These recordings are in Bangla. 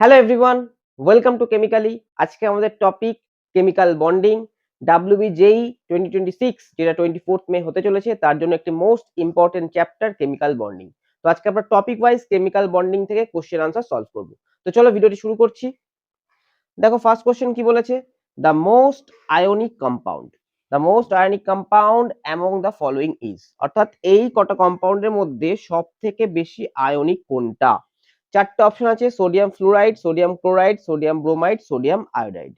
Hello everyone, welcome to chemically. আজকে আমাদের টপিক কেমিক্যাল বন্ডিং। WBJEE 2026 যেটা 24 মে হতে চলেছে, তার জন্য একটি most important chapter chemical bonding. তো আজকে আমরা টপিক ওয়াইজ কেমিক্যাল বন্ডিং থেকে কোশ্চেন আনসার সলভ করব। তো চলো ভিডিওটি শুরু করছি। দেখো ফার্স্ট কোশ্চেন কি বলেছে, the most ionic compound. The most ionic compound among the following is, অর্থাৎ এই কটা কম্পাউন্ডের মধ্যে সব থেকে বেশি আয়নিক কোনটা। চারটে অপশন আছে, sodium fluoride, sodium chloride, sodium bromide, sodium iodide.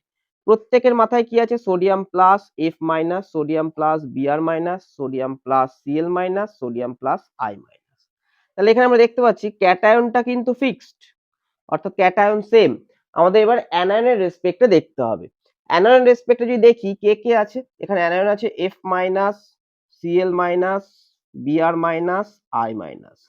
প্রত্যেকের মাথায় কি আছে, sodium plus F minus, sodium plus BR minus, sodium plus CL minus, sodium plus I minus. তাহলে এখানে আমরা দেখতে পাচ্ছি ক্যাটায়নটা কিন্তু ফিক্সড, অর্থাৎ ক্যাটায়ন সেম। আমাদের এবার অ্যানায়নের রেসপেক্টে দেখতে হবে। অ্যানায়ন রেসপেক্টে যদি দেখি কে কে আছে, এখানে অ্যানায়ন আছে F minus, CL minus, BR minus, I minus.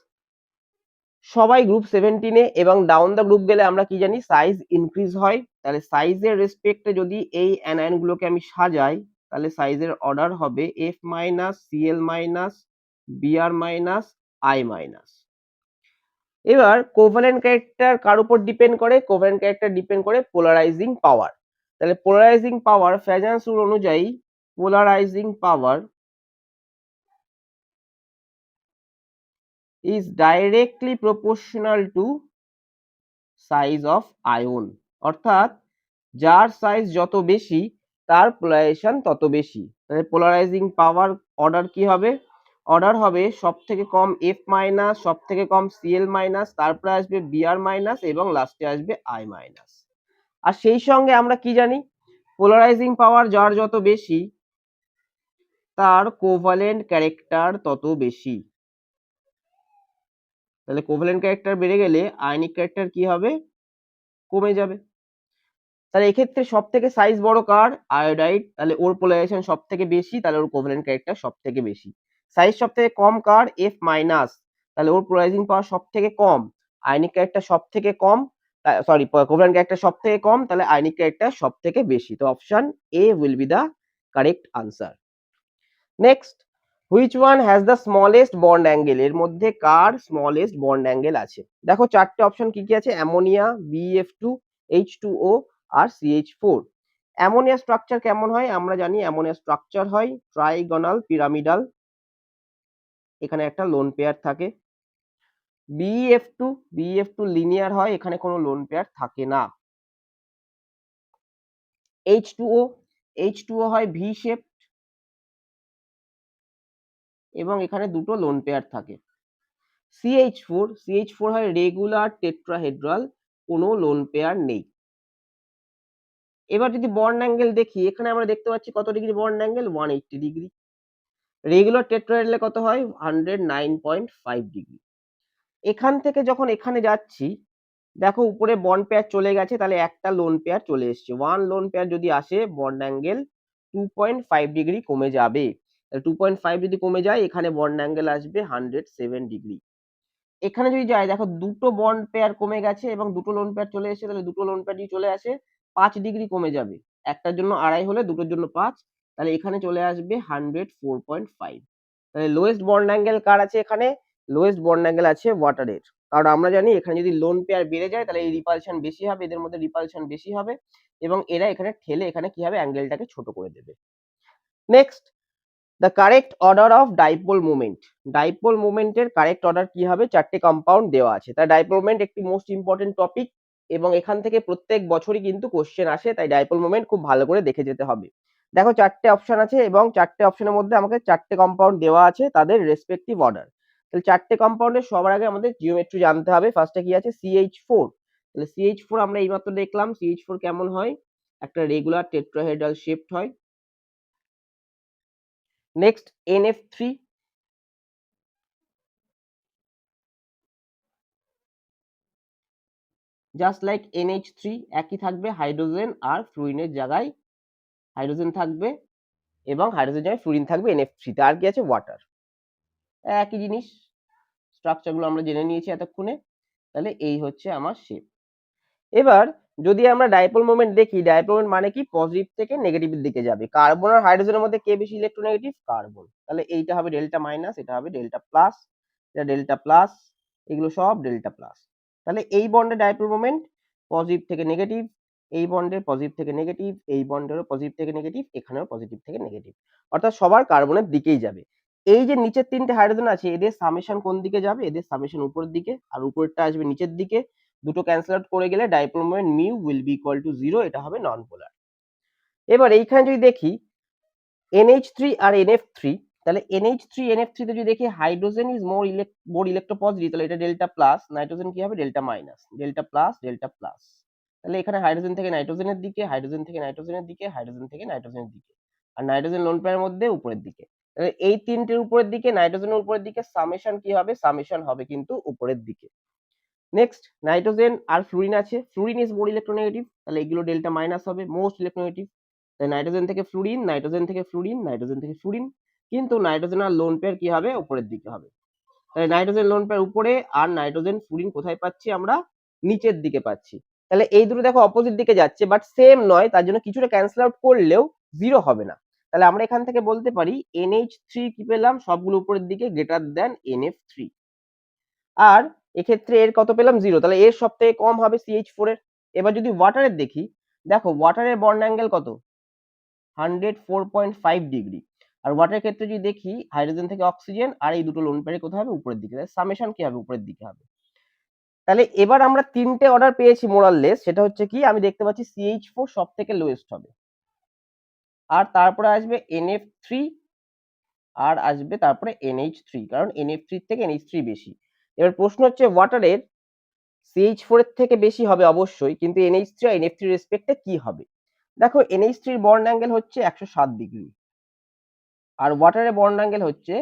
সবাই গ্রুপ 17 এবং ডাউন দ্য গ্রুপ গেলে আমরা কি জানি, সাইজ ইনক্রিজ হয়। তাহলে সাইজের রেসপেক্টে যদি এই অ্যানায়ন গুলোকে আমি সাজাই, তাহলে সাইজের অর্ডার হবে F minus, CL minus, BR minus, I minus. এবার কোভ্যালেন্ট ক্যারেক্টার কার উপর ডিপেন্ড করে, কোভ্যালেন্ট ক্যারেক্টার ডিপেন্ড করে পোলারাইজিং পাওয়ার। তাহলে পোলারাইজিং পাওয়ার ফ্যাজান্স রুল অনুযায়ী polarizing power is directly proportional to size of ion, অর্থাৎ যার সাইজ যত বেশি তার পোলারাইজেশন তত বেশি। তাহলে পোলারাইজিং পাওয়ার অর্ডার কি হবে, অর্ডার হবে সব থেকে কম এফ মাইনাস, সব থেকে কম সিএল মাইনাস, তারপরে আসবে বিআর মাইনাস এবং লাস্টে আসবে আই মাইনাস। আর সেই সঙ্গে আমরা কি জানি, পোলারাইজিং পাওয়ার যার যত বেশি তার কোভ্যালেন্ট ক্যারেক্টার তত বেশি। তাহলে কোভ্যালেন্ট ক্যারেক্টার বেড়ে গেলে আয়নিক ক্যারেক্টার কি হবে, কমে যাবে। তাহলে এক্ষেত্রে সব থেকে সাইজ বড় কার, আয়োডাইড, তাহলে ওর পোলারাইজেশন সব থেকে বেশি, তাহলে ওর কোভ্যালেন্ট ক্যারেক্টার সব থেকে বেশি। সাইজ সব থেকে কম কার, এফ মাইনাস, তাহলে ওর পোলারাইজিং পাওয়ার সব থেকে কম, আয়নিক ক্যারেক্টার সব থেকে কম, সরি কোভ্যালেন্ট ক্যারেক্টার সব থেকে কম, তাহলে আয়নিক ক্যারেক্টার সব থেকে বেশি। তো option A will be the correct answer. Next, which one has the smallest bond angle, এর মধ্যে কার স্মলেস্ট বন্ড অ্যাঙ্গেল আছে। দেখো চারটে অপশন কি কি আছে, অ্যামোনিয়া, BF2, H2O আর CH4। অ্যামোনিয়া স্ট্রাকচার কেমন হয়, আমরা জানি অ্যামোনিয়া স্ট্রাকচার হয় ট্রাইগোনাল পিরামিডাল, এখানে একটা লোন পেয়ার থাকে। BF2 লিনিয়ার হয়, এখানে কোনো লোন পেয়ার থাকে না। H2O হয় ভি শেপ এবং এখানে দুটো লোন পেয়ার থাকে। CH4 হয় রেগুলার টেট্রাহেড্রাল, কোনো লোন পেয়ার নেই। এবার যদি বন্ড অ্যাঙ্গেল দেখি, এখানে আমরা দেখতে পাচ্ছি কত degree bond angle, 180 degree. Regular টেট্রাহেড্রালে কত হয়, 109.5 ডিগ্রি। এখান থেকে যখন এখানে যাচ্ছি, দেখো উপরে বন্ড পেয়ার চলে গেছে, তাহলে একটা লোন পেয়ার চলে এসছে। ওয়ান লোন পেয়ার যদি আসে, বন্ড অ্যাঙ্গেল 2.5 ডিগ্রি কমে যাবে। 2.5 যদি কমে যায়, এখানে বন্ড অ্যাঙ্গেল আসবে 107 ডিগ্রি। এখানে যদি যাই, দেখো দুটো বন্ড পেয়ার কমে গেছে এবং দুটো লোন পেয়ার চলে এসেছে, তাহলে দুটো লোন পেয়ার যদি চলে আসে 5 ডিগ্রি কমে যাবে। একটার জন্য 2.5 হলে দুটোর জন্য 5, তাহলে এখানে চলে আসবে 104.5। তাহলে লোয়েস্ট বন্ড অ্যাঙ্গেল কার আছে, এখানে লোয়েস্ট বন্ড অ্যাঙ্গেল আছে ওয়াটারের। কারণ আমরা জানি এখানে যদি লোন পেয়ার বেড়ে যায়, তাহলে এই রিপালশন বেশি হবে, এদের মধ্যে রিপালশন বেশি হবে এবং এরা এখানে ঠেলে এখানে কি হবে, অ্যাঙ্গেলটাকে ছোট করে দেবে। Next, the correct order of dipole moment. Dipole মোমেন্টের কারেক্ট অর্ডার কি হবে, চারটে কম্পাউন্ড দেওয়া আছে। তাই ডাইপোল মোমেন্ট একটি মোস্ট ইম্পর্টেন্ট টপিক এবং এখান থেকে প্রত্যেক বছরই কিন্তু কোশ্চেন আসে, তাই ডাইপোল মোমেন্ট খুব ভালো করে দেখে যেতে হবে। দেখো চারটে অপশন আছে এবং চারটে অপশনের মধ্যে আমাকে চারটে কম্পাউন্ড দেওয়া আছে, তাদের রেসপেক্টিভ অর্ডার। তাহলে চারটে কম্পাউন্ডের সবার আগে আমাদের জিওমেট্রি জানতে হবে। ফার্স্টে কি আছে, CH4। তাহলে CH4 আমরা এইমাত্র দেখলাম CH4 কেমন হয়, একটা রেগুলার টেট্রাহেড্রাল শেপড হয়। Next, NF3। Just like NH3 একই থাকবে, হাইড্রোজেন আর ফ্লুরিনের জায়গায় হাইড্রোজেন থাকবে এবং হাইড্রোজেন জায়গায় ফ্লুরিন থাকবে NF3 তে। আর কি আছে, ওয়াটার। একই জিনিস, স্ট্রাকচার গুলো আমরা জেনে নিয়েছি এতক্ষণে। তাহলে এই হচ্ছে আমার শেপ। এবার যদি আমরা ডাইপোল মোমেন্ট দেখি, ডাইপোল মোমেন্ট মানে কি, পজিটিভ থেকে নেগেটিভের দিকে যাবে। কার্বন আর হাইড্রোজেনের মধ্যে কে বেশি ইলেকট্রোনেগেটিভ, কার্বন। তাহলে এইটা হবে ডেল্টা মাইনাস, এটা হবে ডেল্টা প্লাস, এটা ডেল্টা প্লাস, এগুলো সব ডেল্টা প্লাস। তাহলে এই বন্ডে ডাইপোল মোমেন্ট পজিটিভ থেকে নেগেটিভ, এই বন্ডের পজিটিভ থেকে নেগেটিভ, এই বন্ডেরও পজিটিভ থেকে নেগেটিভ, এখানেও পজিটিভ থেকে নেগেটিভ, অর্থাৎ সবার কার্বনের দিকেই যাবে। এই যে নিচের তিনটে হাইড্রোজেন আছে এদের সামেশন কোন দিকে যাবে, এদের সামেশন উপরের দিকে, আর উপরেরটা আসবে নিচের দিকে, দুটো ক্যান্সেল আউট করে গেলে dipole moment mu will be equal to 0, এটা হবে নন পোলার। এবার এইখানে যদি দেখি NH3 আর NF3, তাহলে NH3 NF3 তে যদি দেখি হাইড্রোজেন ইজ মোর ইলেকট্রোপজিটিভ, তাহলে এটা ডেল্টা প্লাস, নাইট্রোজেন কি হবে delta minus, delta plus delta plus. তাহলে এখানে হাইড্রোজেন থেকে নাইট্রোজেনের দিকে, হাইড্রোজেন থেকে নাইট্রোজেনের দিকে, হাইড্রোজেন থেকে নাইট্রোজেনের দিকে, আর নাইট্রোজেন লোন পেয়ারের মধ্যে উপরের দিকে। তাহলে এই তিনটের উপরের দিকে, নাইট্রোজেনের উপরের দিকে সামেশন কি হবে, সামেশন হবে কিন্তু উপরের দিকে। নেক্সট নাইট্রোজেন আর ফ্লুরিন আছে, ফ্লুরিন ইজ মোর ইলেকট্রোনেগেটিভ, তাহলে এগুলো ডেল্টা মাইনাস হবে, মোস্ট ইলেকট্রোনেগেটিভ। তাই নাইট্রোজেন থেকে ফ্লুরিন, নাইট্রোজেন থেকে ফ্লুরিন, নাইট্রোজেন থেকে ফ্লুরিন, কিন্তু নাইট্রোজেন আর লোন পেয়ার কি হবে উপরের দিকে হবে। তাহলে নাইট্রোজেন লোন পেয়ার উপরে, আর নাইট্রোজেন ফ্লুরিন কোথায় পাচ্ছি আমরা, নিচের দিকে পাচ্ছি। তাহলে এই দুটো দেখো অপোজিট দিকে যাচ্ছে, বাট সেম নয়, তার জন্য কিছুটা ক্যান্সেল আউট করলেও 0 হবে না। তাহলে আমরা এখান থেকে বলতে পারি NH3 কি পেলাম, সবগুলো উপরের দিকে গ্রেটার দ্যান NF3, আর এক্ষেত্রে এর কত পেলাম 0, তাহলে এর সব থেকে কম হবে CH4 এর। এবার যদি ওয়াটারের দেখি, দেখো ওয়াটারের বন্ড অ্যাঙ্গেল কত, 104.5 ডিগ্রি, আর ওয়াটারের ক্ষেত্রে যদি দেখি হাইড্রোজেন থেকে অক্সিজেন আর এই দুটো লোন পেয়ারে কোথায় হবে উপরের দিকে, সামেশন কি হবে উপরের দিকে হবে। তাহলে এবার আমরা তিনটে অর্ডার পেয়েছি মোরাললেস, সেটা হচ্ছে কি আমি দেখতে পাচ্ছি CH4 সব থেকে লোয়েস্ট হবে, আর তারপরে আসবে NF3, আর আসবে তারপরে NH3, কারণ NF3 থেকে NH3 বেশি। এবার প্রশ্ন হচ্ছে ওয়াটারের CH4 এর থেকে বেশি হবে অবশ্যই, কিন্তু NH3 আর NF3 রেসপেক্টে কি হবে। দেখো NH3 এর বন্ড অ্যাঙ্গেল হচ্ছে 107 ডিগ্রি, আর ওয়াটারের বন্ড অ্যাঙ্গেল হচ্ছে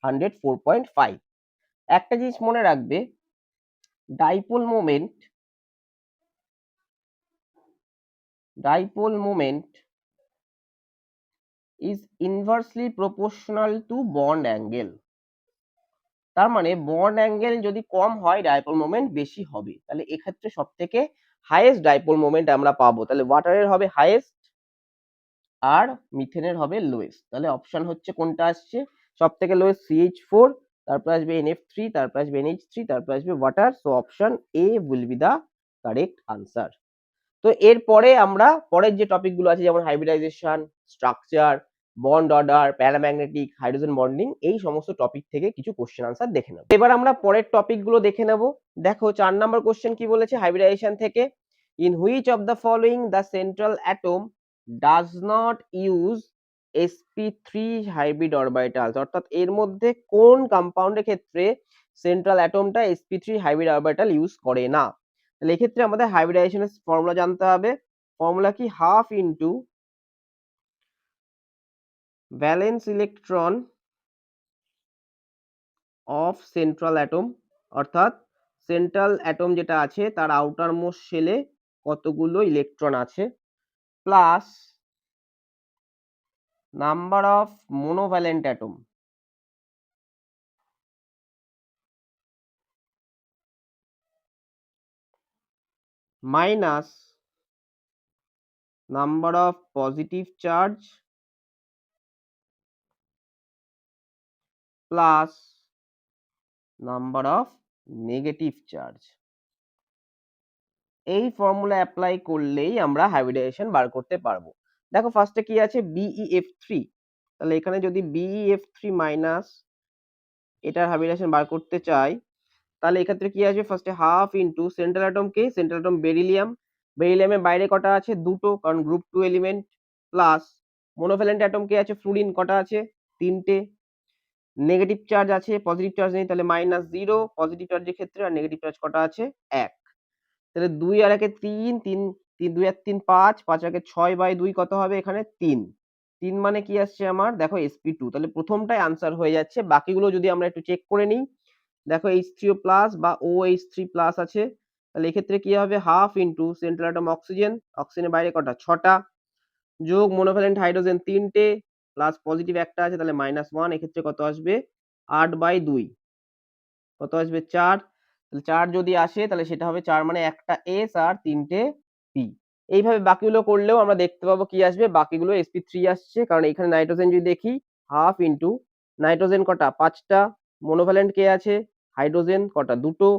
104.5। একটা জিনিস মনে রাখবে, dipole moment is inversely proportional to bond angle. তার মানে বন্ড অ্যাঙ্গেল যদি কম হয় ডাইপোল মোমেন্ট বেশি হবে, তাহলে এক্ষেত্রে সব থেকে হাইয়েস্ট ডাইপোল মোমেন্ট আমরা পাবো, তাহলে ওয়াটারের হবে হাইয়েস্ট আর মিথেনের হবে লোয়েস্ট। তাহলে অপশন হচ্ছে কোনটা আসছে, সব থেকে লোয়েস্ট CH4, তারপর আসবে NF3, তারপর আসবে NH3, তারপর আসবে water. So option A will be the correct answer. তো এরপরে আমরা পরের যে টপিক গুলো আছে, যেমন hybridization, structure, bond order, paramagnetic, hydrogen bonding, এই সমস্ত টপিক থেকে কিছু কোশ্চেন আনসার দেখে নেব। এবার আমরা পরের টপিক গুলো দেখে নেব। দেখো 4 নম্বর কোশ্চেন কি বলেছে হাইব্রিডাইজেশন থেকে, in which of the following the central atom does not use sp3 hybrid orbitals, অর্থাৎ এর মধ্যে কোন কম্পাউন্ডের ক্ষেত্রে সেন্ট্রাল অ্যাটমটা sp3 হাইব্রিড অরবিটাল ইউজ করে না। তাহলে এক্ষেত্রে আমাদের হাইব্রিডাইজেশনের ফর্মুলা জানতে হবে। ফর্মুলা কি, half into valence electron of central atom, অর্থাৎ সেন্ট্রাল অ্যাটম যেটা আছে তার আউটার মোস্ট শেলে কতগুলো ইলেকট্রন আছে, plus number of monovalent atom, minus number of positive charge, plus number of negative charge. এই ফর্মুলা অ্যাপ্লাই করলেই আমরা হাইব্রিডাইজেশন বার করতে পারবো। দেখো ফার্স্টে কি আছে, BeF3, তাহলে এখানে যদি BeF3 মাইনাস এটার হাইব্রিডাইজেশন বার করতে চাই, তাহলে এক্ষেত্রে কি আসবে, ফার্স্টে হাফ ইন্টু সেন্ট্রাল অ্যাটম কে, সেন্ট্রাল অ্যাটম বেরিলিয়াম, বেরিলিয়ামের বাইরে কটা আছে দুটো, কারণ গ্রুপ 2 এলিমেন্ট, প্লাস মোনোভ্যালেন্ট অ্যাটম কে আছে ফ্লুরিন, কটা আছে তিনটে, নেগেটিভ চার্জ আছে পজিটিভ চার্জ নেই, তাহলে -0 পজিটিভ চার্জের ক্ষেত্রে, আর নেগেটিভ চার্জ কটা আছে 1, তাহলে 2 আর 1 3, 3 2 আর 3 5, 5 আর 6/2 কত হবে এখানে 3, 3 মানে কি আসছে আমার, দেখো sp2, তাহলে প্রথমটাই আনসার হয়ে যাচ্ছে। বাকিগুলো যদি আমরা একটু চেক করে নিই, দেখো H3O প্লাস বা OH3 প্লাস আছে, তাহলে এক্ষেত্রে কি হবে, half into central atom oxygen, অক্সিজেনের বাইরে কটা 6টা, যোগ মোনোভ্যালেন্ট হাইড্রোজেন 3টে, প্লাস পজিটিভ একটা আছে, তাহলে -1, এক্ষেত্রে কত আসবে 8/2, কত আসবে 4, তাহলে 4 যদি আসে তাহলে সেটা হবে 4 মানে একটা S আর 3টে P। এইভাবে বাকিগুলো করলেও আমরা দেখতে পাবো কি আসবে, বাকিগুলো sp3 আসছে, কারণ এখানে নাইট্রোজেন যদি দেখি হাফ ইন্টু নাইট্রোজেন কটা 5টা, মোনোভ্যালেন্ট কে আছে হাইড্রোজেন কটা দুটো,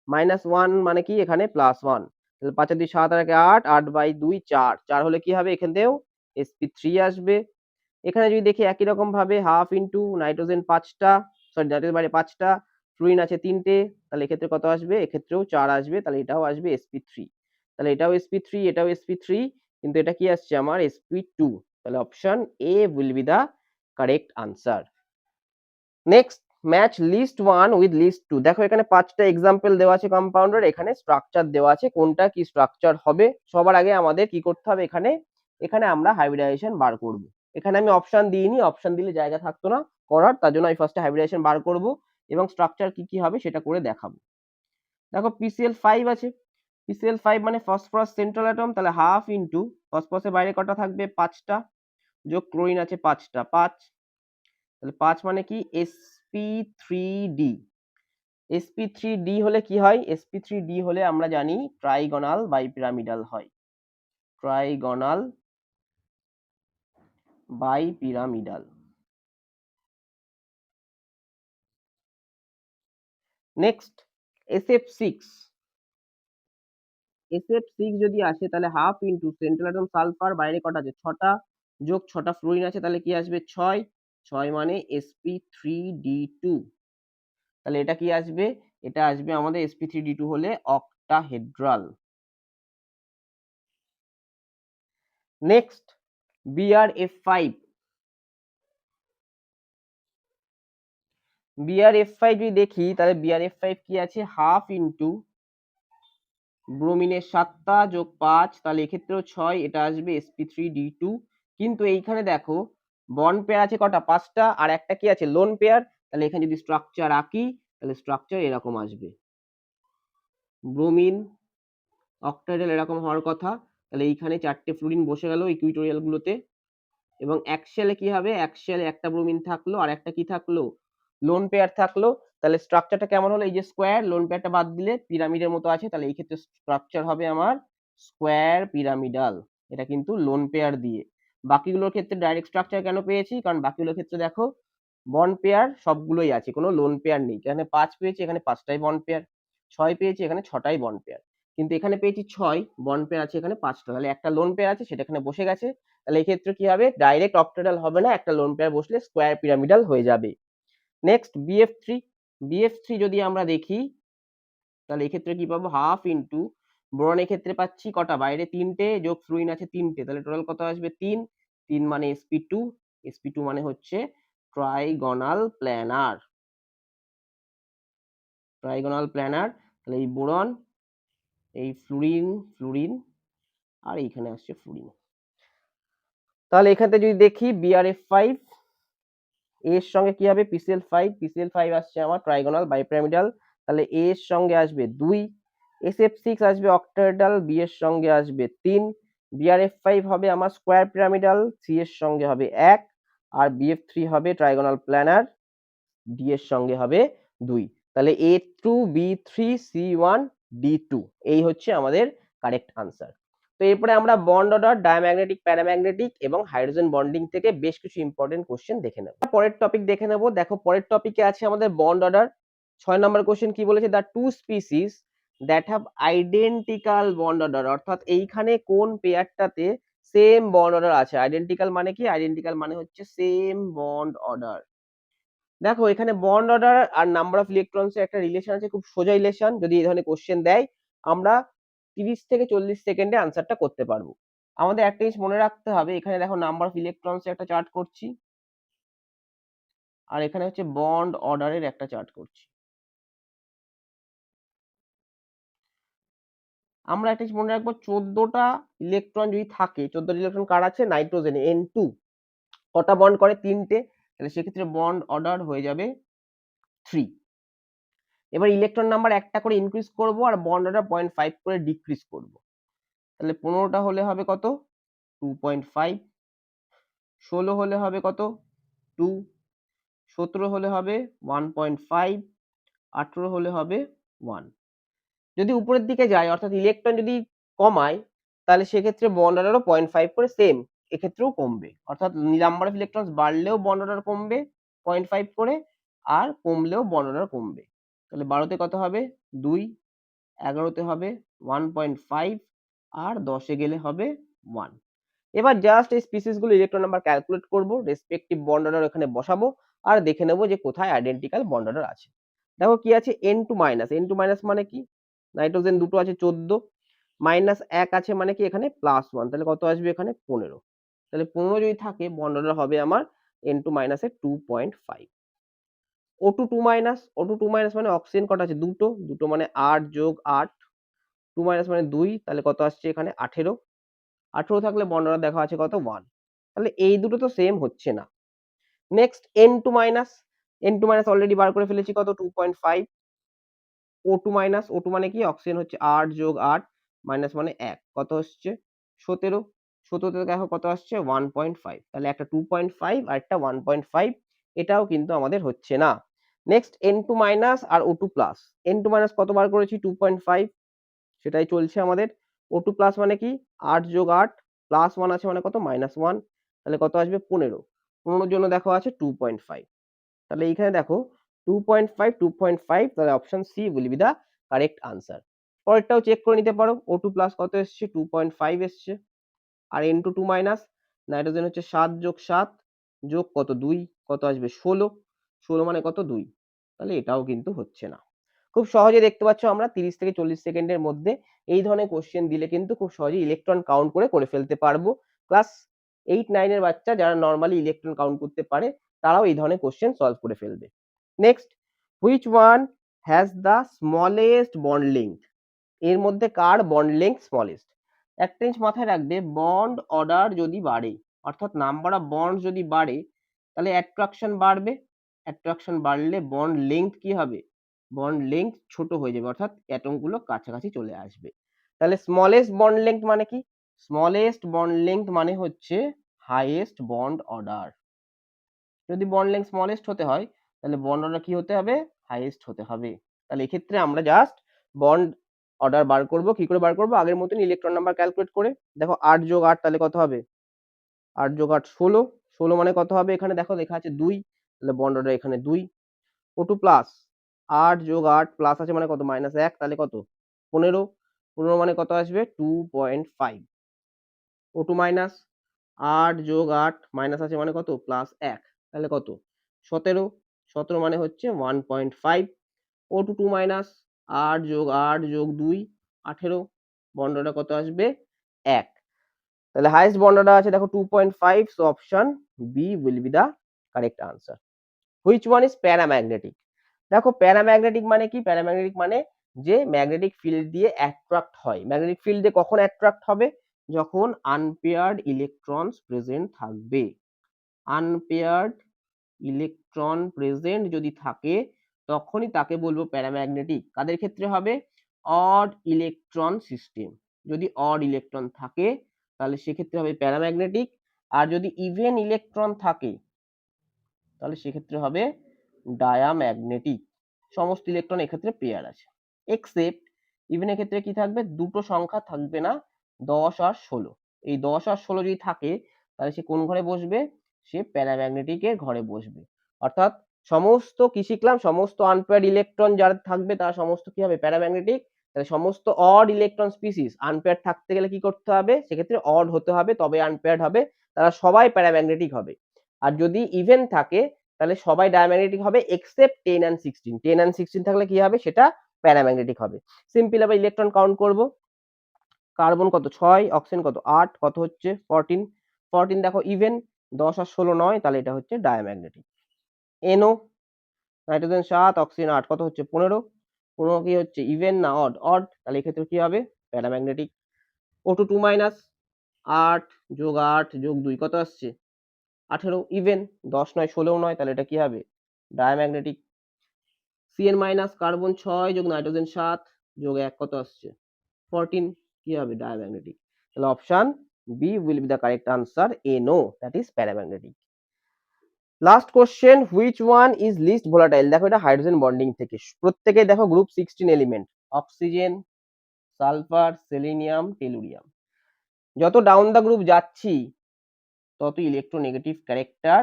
-1 মানে কি এখানে +1, তাহলে 5 আর 2 7 আর 1 8, 8/2 4, 4 হলে কি হবে এখান থেকেও sp3 আসবে। এখানে যদি দেখি একই রকম ভাবে হাফ ইন্টু নাইট্রোজেন 5টা, সরি নাইট্রোজেন বাইরে 5টা, ফ্লুরিন আছে 3টে, তাহলে এক্ষেত্রে কত আসবে? এক্ষেত্রেও 4 আসবে, তাহলে এটাও আসবে sp3। তাহলে এটাও sp3, এটাও sp3, কিন্তু এটা কি আসছে আমার sp2। তাহলে option A will be the correct answer. Next, match list 1 with list 2। দেখো এখানে 5টা এক্সাম্পল দেওয়া আছে কম্পাউন্ডের, এখানে স্ট্রাকচার দেওয়া আছে, কোনটা কি স্ট্রাকচার হবে। সবার আগে আমাদের কি করতে হবে, এখানে আমরা হাইব্রিডাইজেশন বার করব। এখানে আমি অপশন দিইনি, অপশন দিলে জায়গা থাকতো না করার, তার জন্য আমি ফার্স্টে হাইব্রিডাইজেশন বার করব এবং স্ট্রাকচার কি কি হবে সেটা করে দেখাবো। দেখো PCl5 আছে, PCl5 মানে ফসফরাস সেন্ট্রাল অ্যাটম, তাহলে হাফ ইন্টু ফসফরাসের বাইরে কটা থাকবে? 5টা, যোগ ক্লোরিন আছে 5টা, 5, তাহলে 5 মানে কি sp3d। sp3d হলে কি হয়? sp3d হলে আমরা জানি ট্রাইগোনাল বাইপিরামিডাল হয়, ট্রাইগোনাল বাইপিরামিডাল। নেক্সট SF6, SF6 যদি আসে তাহলে half into central atom sulphur, বাইরে কটা আছে? 6টা, যোগ 6টা ফ্লুরিন আছে, তাহলে কি আসবে? 6, 6 মানে sp3d2। তাহলে এটা কি আসবে? এটা আসবে আমাদের sp3d2 হলে অক্টাহেড্রাল। নেক্সট BrF5, BrF5 যদি দেখি তাহলে BrF5 কি আছে? হাফ ইন্টু ব্রোমিনের 7টা যোগ 5, তাহলে এক্ষেত্রেও 6, এটা আসবে sp3d2। কিন্তু এইখানে দেখো বন্ড পেয়ার আছে কটা? 5টা, আর একটা কি আছে? Lone pair. তাহলে এখানে যদি স্ট্রাকচার আঁকি তাহলে স্ট্রাকচার এরকম আসবে, ব্রোমিন অক্টাহেড্রাল এরকম হওয়ার কথা। তাহলে এইখানে 4টে ফ্লুরিন বসে গেল ইকুইটোরিয়াল গুলোতে, এবং অ্যাক্সিয়ালে কি হবে? অ্যাক্সিয়ালে একটা ব্রোমিন থাকলো আর একটা কি থাকলো? লোন পেয়ার থাকলো। তাহলে স্ট্রাকচারটা কেমন হলো? এই যে স্কোয়ার, লোন পেয়ারটা বাদ দিলে পিরামিডের মতো আছে, তাহলে এই ক্ষেত্রে স্ট্রাকচার হবে আমার স্কোয়ার পিরামিডাল। এটা কিন্তু লোন পেয়ার দিয়ে। বাকিগুলোর ক্ষেত্রে ডাইরেক্ট স্ট্রাকচার কেন পেয়েছি? কারণ বাকিগুলোর ক্ষেত্রে দেখো বন্ড পেয়ার সবগুলোই আছে, কোনো লোন পেয়ার নেই। এখানে 5 পেয়েছি, এখানে 5টাই বন্ড পেয়ার। 6 পেয়েছি, এখানে 6টাই বন্ড পেয়ার। কিন্তু এখানে পেয়েছি 6 বন্ড পেয়ার আছে, এখানে 5টা, তাহলে একটা লোন পেয়ার আছে সেটা এখানে বসে গেছে। তাহলে এই ক্ষেত্রে কি হবে? ডাইরেক্ট অক্টাহেড্রাল হবে না, একটা লোন পেয়ার বসলে স্কোয়ার পিরামিডাল হয়ে যাবে। নেক্সট BF3, BF3 যদি আমরা দেখি তাহলে এক্ষেত্রে কি পাবো? হাফ ইন্টু বোরনের ক্ষেত্রে পাচ্ছি কটা? বাইরে 3টে, যোগ ফ্লুরিন আছে 3টে, তাহলে টোটাল কত আসবে? 3, 3 মানে sp2, sp2 মানে হচ্ছে ট্রাইগোনাল প্ল্যানার, ট্রাইগোনাল প্ল্যানার। তাহলে এই বোরন, এই ফ্লুরিন, ফ্লুরিন, আর এইখানে আসছে ফ্লুরিন। তাহলে এখানে যদি দেখি BrF5 এর সঙ্গে কি হবে? PCl5, PCl5 আসছে আমার ট্রাইগোনাল বাইপিরামিডাল, তাহলে A এর সঙ্গে আসবে 2, SF6 আসবে অক্টাহেড্রাল, B এর সঙ্গে আসবে 3, BrF5 হবে আমার স্কোয়ার পিরামিডাল, C এর সঙ্গে হবে 1, আর BF3 হবে ট্রাইগোনাল প্ল্যানার, D এর সঙ্গে হবে 2। তাহলে A2, B3, C1, D2 এই হচ্ছে আমাদের কারেক্ট আনসার। তো এরপরে আমরা বন্ড অর্ডার, ডায়াম্যাগনেটিক, প্যারাম্যাগনেটিক এবং হাইড্রোজেন বন্ডিং থেকে বেশ কিছু ইম্পর্টেন্ট কোশ্চেন দেখে নেব। পরের টপিক দেখে নেব। দেখো পরের টপিকে আছে আমাদের বন্ড অর্ডার। 6 নম্বর কোশ্চেন কি বলেছে? The two species that have identical bond order, অর্থাৎ এইখানে কোন পেয়ারটাতে সেম বন্ড অর্ডার আছে। আইডেন্টিক্যাল মানে কি? আইডেন্টিক্যাল মানে হচ্ছে সেম বন্ড অর্ডার। দেখো এখানে বন্ড অর্ডার আর নাম্বার অফ ইলেকট্রনস এর একটা রিলেশন আছে, খুব সোজা রিলেশন। যদি এই ধরনের কোশ্চেন দেয় আমরা 30 থেকে 40 সেকেন্ডে আনসারটা করতে পারবো। আমাদের একটা জিনিস মনে রাখতে হবে, এখানে দেখো নাম্বার অফ ইলেকট্রনস এর একটা চার্ট করছি, আর এখানে হচ্ছে বন্ড অর্ডারের একটা চার্ট করছি। আমরা একটা জিনিস মনে রাখবো, 14টা ইলেকট্রন যদি থাকে, 14টা ইলেকট্রন কার আছে? নাইট্রোজেনে N2। কটা বন্ড করে? 3টে, তাহলে সেক্ষেত্রে বন্ড অর্ডার হয়ে যাবে 3। এবার ইলেকট্রন নাম্বার একটা করে ইনক্রিজ করব আর বন্ড অর্ডার 0.5 করে ডিক্রিজ করব। তাহলে 15টা হলে হবে কত? 2.5। 16 হলে হবে কত? 2। 17 হলে হবে 1.5। 18 হলে হবে 1। যদি উপরের দিকে যায় অর্থাৎ ইলেকট্রন যদি কমায় তাহলে সেক্ষেত্রে বন্ড অর্ডারও 0.5 করে সেম এক্ষেত্রেও কমবে, অর্থাৎ নাম্বার অফ ইলেকট্রনস বাড়লেও বন্ড অর্ডার কমবে 0.5 করে, আর কমলেও বন্ড অর্ডার কমবে। তাহলে 12তে কত হবে? 2, 11তে হবে 1.5 আর 10-এ গেলে হবে 1। এবার জাস্ট এই স্পিসিসগুলো ইলেকট্রন নাম্বার ক্যালকুলেট করব, রেসপেক্টিভ বন্ড অর্ডার এখানে বসাবো আর দেখে নেব যে কোথায় আইডেন্টিক্যাল বন্ড অর্ডার আছে। দেখো কি আছে N2 N2 মানে কি, নাইট্রোজেন দুটো আছে 14, -1 আছে মানে কি এখানে +1, তাহলে কত আসবে এখানে 15। তাহলে 15 যদি থাকে বন্ড অর্ডার হবে আমার N2 এর 2.5। O2 2 মানে অক্সিজেন কটা আছে দুটো, দুটো মানে 8 যোগ 8, 2 মানে 2, তাহলে কত আসছে এখানে 18। 18 থাকলে বন্ড অর্ডার দেখা আছে কত 1, তাহলে এই দুটো তো সেম হচ্ছে না। নেক্সট N2 অলরেডি বার করে ফেলেছি কত 2.5। O2 মানে কি অক্সিজেন হচ্ছে 8 যোগ 8 মাইনাস মানে 1, কত হচ্ছে 17। 17 তে দেখো কত আসছে 1.5, তাহলে একটা 2.5 আর একটা 1.5, এটাও কিন্তু আমাদের হচ্ছে না। নেক্সট N2 আর O2 প্লাস। N2 কত বার করেছি 2.5, সেটাই চলছে আমাদের। O2 প্লাস মানে কি 8 যোগ 8 প্লাস 1 আছে মানে কত -1, তাহলে কত আসবে 15। 15 জন্য দেখো আছে 2.5, তাহলে এইখানে দেখো 2.5 তাহলে option C will be the correct answer. পরেরটাও চেক করে নিতে পারো, O2 প্লাস কত এসছে 2.5 এসছে, আর N2 2 নাইট্রোজেন হচ্ছে 7 যোগ 7 যোগ কত 2, কত আসবে 16। 16 মানে কত 2, তাহলে এটাও কিন্তু হচ্ছে না। খুব সহজে দেখতে পাচ্ছ আমরা 30 থেকে 40 সেকেন্ডের মধ্যে এই ধরনের কোশ্চেন দিলে কিন্তু খুব সহজে ইলেকট্রন কাউন্ট করে ফেলতে পারবো। ক্লাস 8 9 এর বাচ্চা যারা নরমালি ইলেকট্রন কাউন্ট করতে পারে তারাও এই ধরনের কোশ্চেন সলভ করে ফেলবে। Next, which one has the smallest bond length? এর মধ্যে কার বন্ড লেংথ স্মলেস্ট? একটা জিনিস মাথায় রাখবে, বন্ড অর্ডার যদি বাড়ে অর্থাৎ নাম্বার অফ বন্ড যদি বাড়ে তাহলে অ্যাট্রাকশন বাড়বে, অ্যাট্রাকশন বাড়লে বন্ড লেংথ কি হবে, বন্ড লেংথ ছোট হয়ে যাবে অর্থাৎ অ্যাটম গুলো কাছাকাছি চলে আসবে। তাহলে স্মলেস্ট বন্ড লেংথ মানে কি, স্মলেস্ট বন্ড লেংথ মানে হচ্ছে হাইয়েস্ট বন্ড অর্ডার। যদি বন্ড লেংথ স্মলেস্ট হতে হয় তাহলে বন্ড অর্ডার কি হতে হবে, হাইয়েস্ট হতে হবে। তাহলে এক্ষেত্রে আমরা জাস্ট বন্ড অর্ডার বার করব, কি করে বার করব, আগের মতন ইলেকট্রন নাম্বার ক্যালকুলেট করে। দেখো 8 যোগ 8 তাহলে কত হবে, 8 যোগ 8 16, 16 মানে কত হবে এখানে দেখো লেখা আছে 2, তাহলে বন্ড অর্ডার এখানে 2। O2 প্লাস 8 যোগ 8 প্লাস আছে মানে কত -1, তাহলে কত 15, 15 মানে কত আসবে 2.5। O2 মাইনাস 8 যোগ 8 মাইনাস আছে মানে কত +1, তাহলে কত 17, 17 মানে হচ্ছে 1.5। O2 2 মাইনাস 8 যোগ 8 যোগ 2 18, বন্ড অর্ডার কত আসবে 1, তাহলে হাইয়েস্ট বন্ড অর্ডার আছে দেখো 2.5, so option B will be the correct answer. Which one is paramagnetic? দেখো প্যারাম্যাগনেটিক মানে কি, প্যারাম্যাগনেটিক মানে যে ম্যাগনেটিক ফিল্ড দিয়ে অ্যাট্রাক্ট হয়। ম্যাগনেটিক ফিল্ড দিয়ে কখন অ্যাট্রাক্ট হবে, যখন আনপেয়ার্ড ইলেকট্রনস প্রেজেন্ট থাকবে। আনপেয়ার্ড ইলেকট্রন প্রেজেন্ট যদি থাকে তখনই তাকে বলবো প্যারাম্যাগনেটিক। কাদের ক্ষেত্রে হবে, অড ইলেকট্রন সিস্টেম। যদি অড ইলেকট্রন থাকে তাহলে সেক্ষেত্রে হবে প্যারাম্যাগনেটিক, আর যদি ইভেন ইলেকট্রন থাকে তাহলে সেক্ষেত্রে হবে ডায়াম্যাগনেটিক। সমস্ত ইলেকট্রন এক্ষেত্রে পেয়ার আছে, এক্সেপ্ট ইভেনের ক্ষেত্রে কি থাকবে, দুটো সংখ্যা থাকবে না, 10 আর 16। এই 10 আর 16 যদি থাকে তাহলে সে কোন ঘরে বসবে, সে প্যারাম্যাগনেটিকের ঘরে বসবে। অর্থাৎ সমস্ত কি শিখলাম, সমস্ত আনপেয়ার্ড ইলেকট্রন যারা থাকবে তারা সমস্ত কি হবে প্যারাম্যাগনেটিক। তাহলে সমস্ত অড ইলেকট্রন স্পিসিস আনপেয়ার্ড থাকতে গেলে কি করতে হবে, সেক্ষেত্রে অড হতে হবে তবে আনপেয়ার্ড হবে, তারা সবাই প্যারাম্যাগনেটিক হবে। আর যদি ইভেন থাকে তাহলে সবাই ডায়াম্যাগনেটিক হবে এক্সেপ্ট 10 and 16। 10 and 16 থাকলে কি হবে, সেটা প্যারাম্যাগনেটিক হবে। সিম্পল আবার ইলেকট্রন কাউন্ট করব, কার্বন কত 6, অক্সিজেন কত 8, কত হচ্ছে 14। 14 দেখো ইভেন, 10 আর 16 9, তাহলে এটা হচ্ছে ডায়াম্যাগনেটিক। NO, নাইট্রোজেন 7, অক্সিজেন 8, কত হচ্ছে 15। 15 কি হচ্ছে ইভেন না অড, অড, তাহলে এক্ষেত্রে কি হবে প্যারাম্যাগনেটিক। O2 2 8 যোগ 8 যোগ 2 কত আসছে 18, ইভেন 10 নয় 16 নয়, তাহলে এটা কি হবে ডায়াম্যাগনেটিক। Cn মাইনাস কার্বন 6 যোগ নাইট্রোজেন 7 যোগ 1 কত আসছে 14, কি হবে ডায়াম্যাগনেটিক। তাহলে option B will be the correct answer, NO, that is paramagnetic. Last question, which one is least volatile? দেখো এটা হাইড্রোজেন বন্ডিং থেকে, প্রত্যেকে দেখো group 16 element, oxygen, sulphur, selenium, tellurium. যত ডাউন দা গ্রুপ যাচ্ছি তত ইলেকট্রোনেগেটিভ ক্যারেক্টার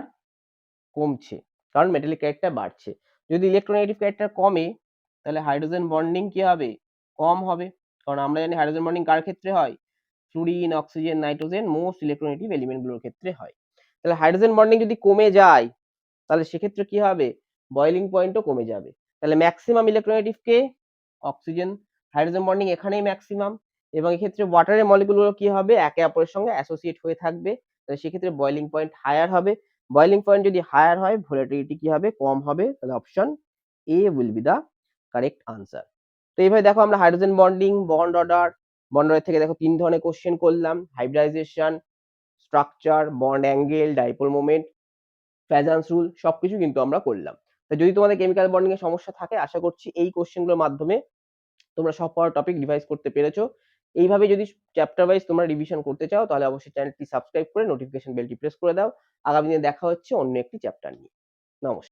কমছে, কারণ মেটালিক ক্যারেক্টার বাড়ছে। যদি ইলেকট্রোনেগেটিভ ক্যারেক্টার কমে তাহলে হাইড্রোজেন বন্ডিং কি হবে, কম হবে, কারণ আমরা জানি হাইড্রোজেন বন্ডিং কার ক্ষেত্রে হয়, fluorine, oxygen, nitrogen most electronegative element গুলোর ক্ষেত্রে হয়। তাহলে হাইড্রোজেন বন্ডিং যদি কমে যায় তাহলে সেক্ষেত্রে কি হবে, বয়লিং পয়েন্টও কমে যাবে। তাহলে ম্যাক্সিমাম ইলেকট্রোনেগেটিভ কে, অক্সিজেন, হাইড্রোজেন বন্ডিং এখানেই ম্যাক্সিমাম, এবং এক্ষেত্রে ওয়াটারের মলিকুলগুলো কি হবে, একে অপরের সঙ্গে অ্যাসোসিয়েট হয়ে থাকবে, তাহলে সেক্ষেত্রে বয়লিং পয়েন্ট হায়ার হবে। বয়লিং পয়েন্ট যদি হায়ার হয় ভোলাটিলিটি কি হবে, কম হবে। তাহলে option A will be the correct answer. তো এইভাবে দেখো আমরা hydrogen bonding, bond order, bond order থেকে দেখো 3 ধরনের কোশ্চেন করলাম, hybridization, structure, bond angle, dipole moment, Fajans rule সবকিছু কিন্তু আমরা করলাম। তো যদি তোমাদের কেমিক্যাল বন্ডিং এর সমস্যা থাকে আশা করছি এই কোশ্চেন গুলোর মাধ্যমে তোমরা সব কটা টপিক রিভাইজ করতে পেরেছো। এইভাবে যদি চ্যাপ্টার ওয়াইজ তোমরা রিভিশন করতে চাও তাহলে অবশ্যই চ্যানেলটি সাবস্ক্রাইব করে নোটিফিকেশন বেলটি প্রেস করে দাও। আগামী দিনে দেখা হচ্ছে অন্য একটি চ্যাপ্টার নিয়ে। নমস্কার।